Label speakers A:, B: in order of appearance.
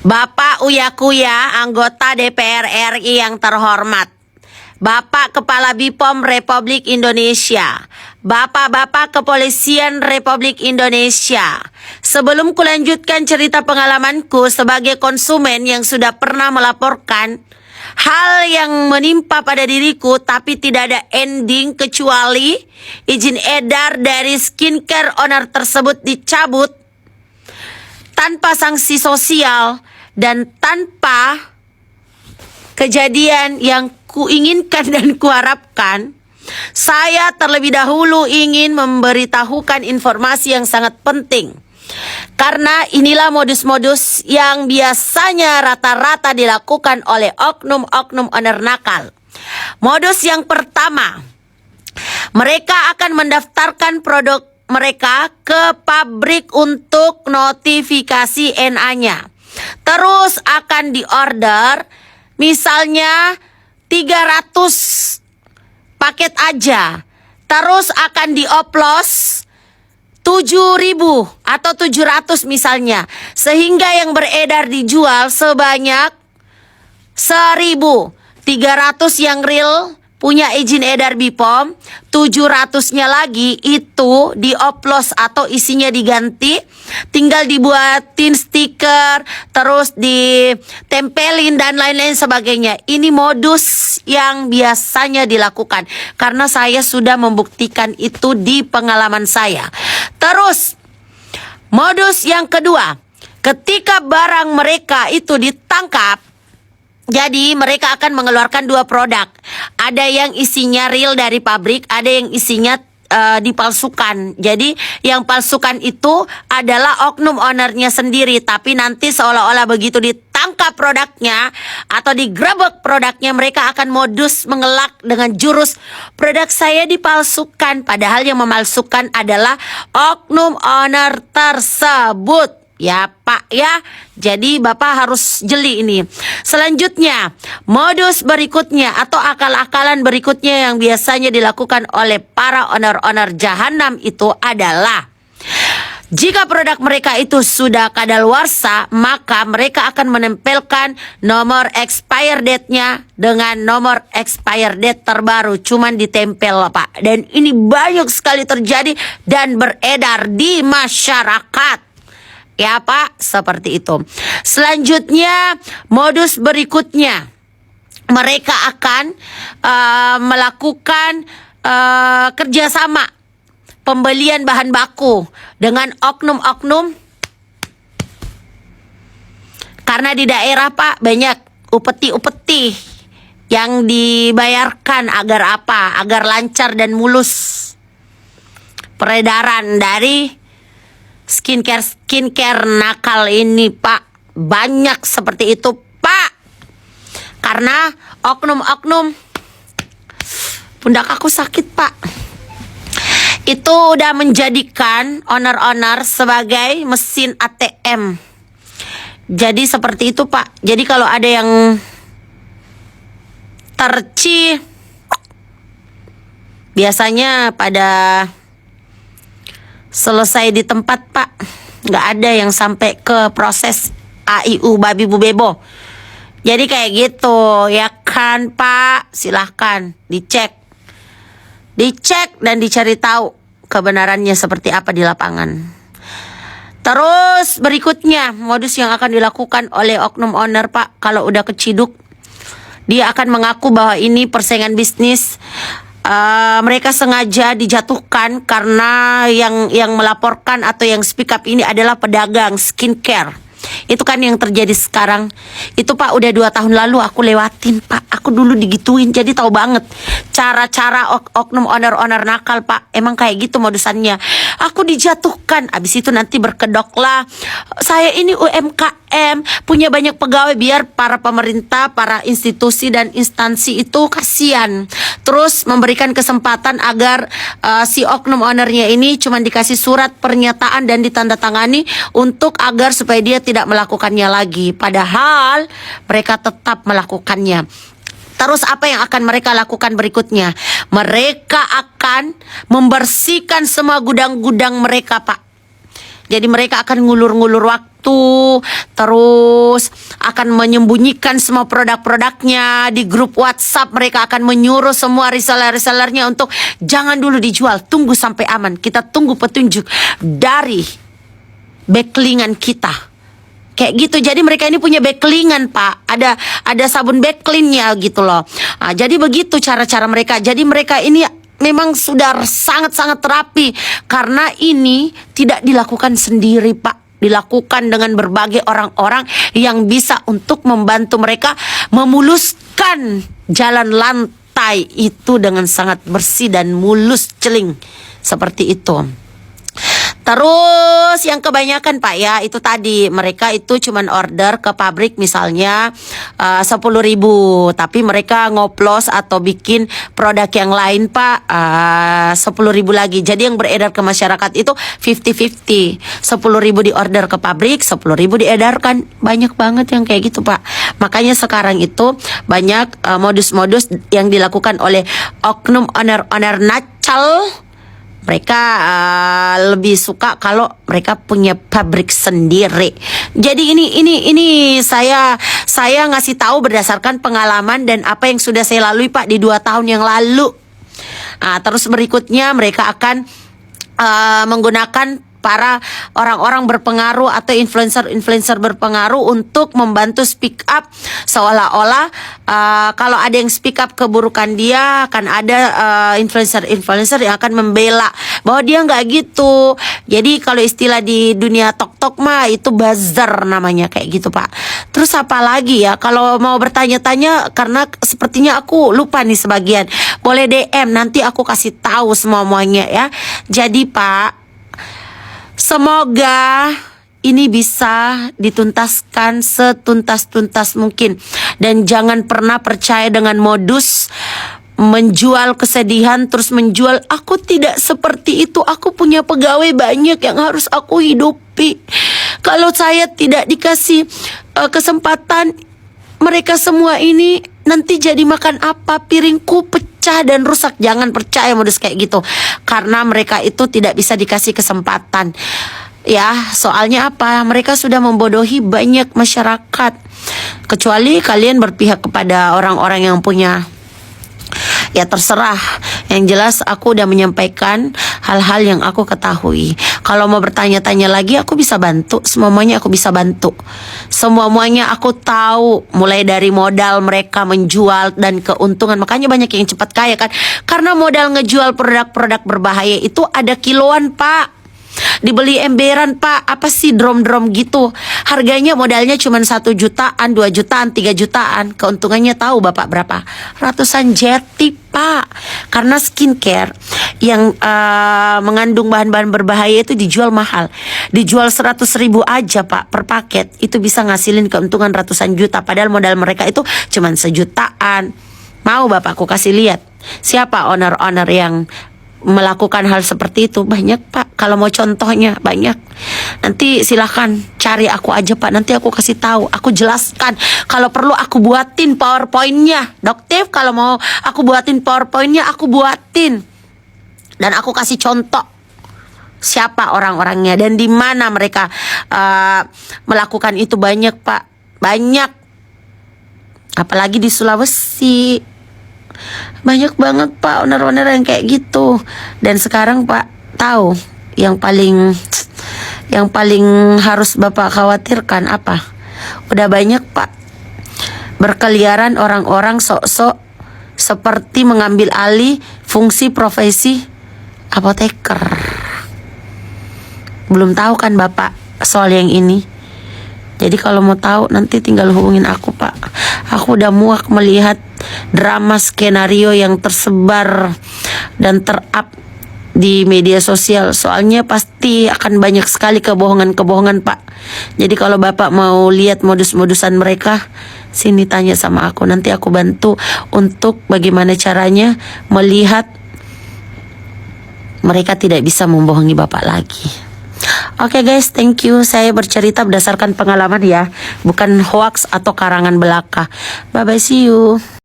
A: Bapak Uya Kuya, anggota DPR RI yang terhormat, Bapak Kepala BPOM Republik Indonesia, Bapak-bapak Kepolisian Republik Indonesia. Sebelum kulanjutkan cerita pengalamanku sebagai konsumen yang sudah pernah melaporkan hal yang menimpa pada diriku tapi tidak ada ending kecuali izin edar dari skincare owner tersebut dicabut tanpa sanksi sosial dan tanpa kejadian yang kuinginkan dan kuharapkan, saya terlebih dahulu ingin memberitahukan informasi yang sangat penting. Karena inilah modus-modus yang biasanya rata-rata dilakukan oleh oknum-oknum owner nakal. Modus yang pertama, mereka akan mendaftarkan produk mereka ke pabrik untuk notifikasi NA-nya. Terus akan diorder misalnya 300 paket aja. Terus akan dioplos 7.000 atau 700 misalnya. Sehingga yang beredar dijual sebanyak 1.000. 300 yang real punya izin edar BPOM, 700-nya lagi itu dioplos atau isinya diganti, tinggal dibuatin stiker, terus ditempelin dan lain-lain sebagainya. Ini modus yang biasanya dilakukan karena saya sudah membuktikan itu di pengalaman saya. Terus modus yang kedua, ketika barang mereka itu ditangkap, jadi mereka akan mengeluarkan dua produk. Ada yang isinya real dari pabrik, ada yang isinya dipalsukan. Jadi yang palsukan itu adalah oknum ownernya sendiri, tapi nanti seolah-olah begitu ditangkap produknya atau digrebek produknya, mereka akan modus mengelak dengan jurus produk saya dipalsukan, padahal yang memalsukan adalah oknum owner tersebut. Ya Pak ya, jadi Bapak harus jeli ini. Selanjutnya, modus berikutnya atau akal-akalan berikutnya yang biasanya dilakukan oleh para owner-owner jahanam itu adalah, jika produk mereka itu sudah kadaluarsa, maka mereka akan menempelkan nomor expire date-nya dengan nomor expire date terbaru. Cuman ditempel Pak. Dan ini banyak sekali terjadi dan beredar di masyarakat. Ya Pak, seperti itu. Selanjutnya, modus berikutnya, mereka akan melakukan kerjasama pembelian bahan baku dengan oknum-oknum. Karena di daerah Pak banyak upeti-upeti yang dibayarkan agar apa? Agar lancar dan mulus peredaran dari skincare nakal ini Pak. Banyak seperti itu Pak. Karena oknum-oknum, pundak aku sakit Pak, itu udah menjadikan owner-owner sebagai mesin ATM. Jadi seperti itu Pak. Jadi kalau ada yang terci, biasanya pada selesai di tempat Pak, nggak ada yang sampai ke proses AIU babi bu bebo. Jadi kayak gitu ya kan Pak. Silahkan dicek dan dicari tahu kebenarannya seperti apa di lapangan. Terus berikutnya, modus yang akan dilakukan oleh oknum owner Pak, kalau udah keciduk, dia akan mengaku bahwa ini persaingan bisnis. Mereka sengaja dijatuhkan karena yang melaporkan atau yang speak up ini adalah pedagang skincare. Itu kan yang terjadi sekarang. Itu Pak udah 2 tahun lalu aku lewatin Pak. Aku dulu digituin, jadi tahu banget cara-cara oknum owner nakal Pak. Emang kayak gitu modusannya. Aku dijatuhkan, abis itu nanti berkedoklah, saya ini UMKM, punya banyak pegawai, biar para pemerintah, para institusi dan instansi itu kasihan. Terus memberikan kesempatan agar si oknum ownernya ini cuma dikasih surat pernyataan dan ditandatangani untuk agar supaya dia tidak melakukannya lagi. Padahal mereka tetap melakukannya. Terus apa yang akan mereka lakukan berikutnya? Mereka akan membersihkan semua gudang-gudang mereka Pak. Jadi mereka akan ngulur-ngulur itu, terus akan menyembunyikan semua produk-produknya di grup WhatsApp. Mereka akan menyuruh semua reseller-resellernya untuk jangan dulu dijual, tunggu sampai aman. Kita tunggu petunjuk dari backlingan kita. Kayak gitu. Jadi mereka ini punya backlingan, Pak. Ada sabun backlinnya gitu loh. Nah, jadi begitu cara-cara mereka. Jadi mereka ini memang sudah sangat-sangat terapi, karena ini tidak dilakukan sendiri, Pak. Dilakukan dengan berbagai orang-orang yang bisa untuk membantu mereka memuluskan jalan lantai itu dengan sangat bersih dan mulus, celing. Seperti itu. Terus yang kebanyakan, Pak, ya itu tadi mereka itu cuman order ke pabrik misalnya 10.000, tapi mereka ngoplos atau bikin produk yang lain, Pak, 10.000 lagi. Jadi yang beredar ke masyarakat itu 50-50. 10.000 diorder ke pabrik, 10.000 diedarkan. Banyak banget yang kayak gitu, Pak. Makanya sekarang itu banyak modus-modus yang dilakukan oleh oknum owner-owner nakal. Mereka lebih suka kalau mereka punya pabrik sendiri. Jadi ini saya ngasih tahu berdasarkan pengalaman dan apa yang sudah saya lalui, Pak, di 2 tahun yang lalu. Terus berikutnya mereka akan menggunakan para orang-orang berpengaruh atau influencer berpengaruh untuk membantu speak up, seolah-olah kalau ada yang speak up keburukan dia, akan ada influencer yang akan membela bahwa dia nggak gitu. Jadi kalau istilah di dunia tok-tok mah itu buzzer namanya, kayak gitu, Pak. Terus apa lagi ya, kalau mau bertanya-tanya, karena sepertinya aku lupa nih sebagian, boleh DM, nanti aku kasih tahu semuanya ya. Jadi, Pak, semoga ini bisa dituntaskan setuntas-tuntas mungkin. Dan jangan pernah percaya dengan modus menjual kesedihan, terus menjual aku tidak seperti itu, aku punya pegawai banyak yang harus aku hidupi. Kalau saya tidak dikasih kesempatan, mereka semua ini nanti jadi makan apa? Piringku pecah dan rusak. Jangan percaya modus kayak gitu, karena mereka itu tidak bisa dikasih kesempatan. Ya, soalnya apa? Mereka sudah membodohi banyak masyarakat. Kecuali kalian berpihak kepada orang-orang yang punya, ya terserah. Yang jelas aku udah menyampaikan hal-hal yang aku ketahui. Kalau mau bertanya-tanya lagi, aku bisa bantu. Semuanya aku bisa bantu. Semuanya aku tahu. Mulai dari modal mereka menjual dan keuntungan. Makanya banyak yang cepat kaya kan. Karena modal ngejual produk-produk berbahaya itu ada kiloan, Pak. Dibeli emberan, Pak, apa sih drum-drum gitu. Harganya modalnya cuma 1 jutaan, 2 jutaan, 3 jutaan. Keuntungannya tahu Bapak berapa? Ratusan jeti, Pak. Karena skincare yang mengandung bahan-bahan berbahaya itu dijual mahal. Dijual 100.000 aja, Pak, per paket. Itu bisa ngasilin keuntungan ratusan juta. Padahal modal mereka itu cuma 1 jutaan. Mau Bapak aku kasih lihat siapa owner-owner yang melakukan hal seperti itu? Banyak, Pak. Kalau mau contohnya banyak. Nanti silahkan cari aku aja, Pak. Nanti aku kasih tahu, aku jelaskan. Kalau perlu aku buatin PowerPoint-nya. Dokter, kalau mau aku buatin PowerPoint-nya, aku buatin. Dan aku kasih contoh siapa orang-orangnya dan di mana mereka melakukan itu. Banyak, Pak. Banyak. Apalagi di Sulawesi. Banyak banget, Pak, owner-owner yang kayak gitu. Dan sekarang, Pak, tahu yang paling harus Bapak khawatirkan apa? Udah banyak, Pak, berkeliaran orang-orang sok-sok seperti mengambil alih fungsi profesi apoteker. Belum tahu kan Bapak soal yang ini? Jadi kalau mau tahu nanti tinggal hubungin aku, Pak. Aku udah muak melihat drama skenario yang tersebar dan ter-up di media sosial. Soalnya pasti akan banyak sekali kebohongan-kebohongan, Pak. Jadi kalau Bapak mau lihat modus-modusan mereka, sini tanya sama aku. Nanti aku bantu untuk bagaimana caranya melihat mereka tidak bisa membohongi Bapak lagi. Oke, guys, thank you. Saya bercerita berdasarkan pengalaman ya, bukan hoax atau karangan belaka. Bye-bye, see you.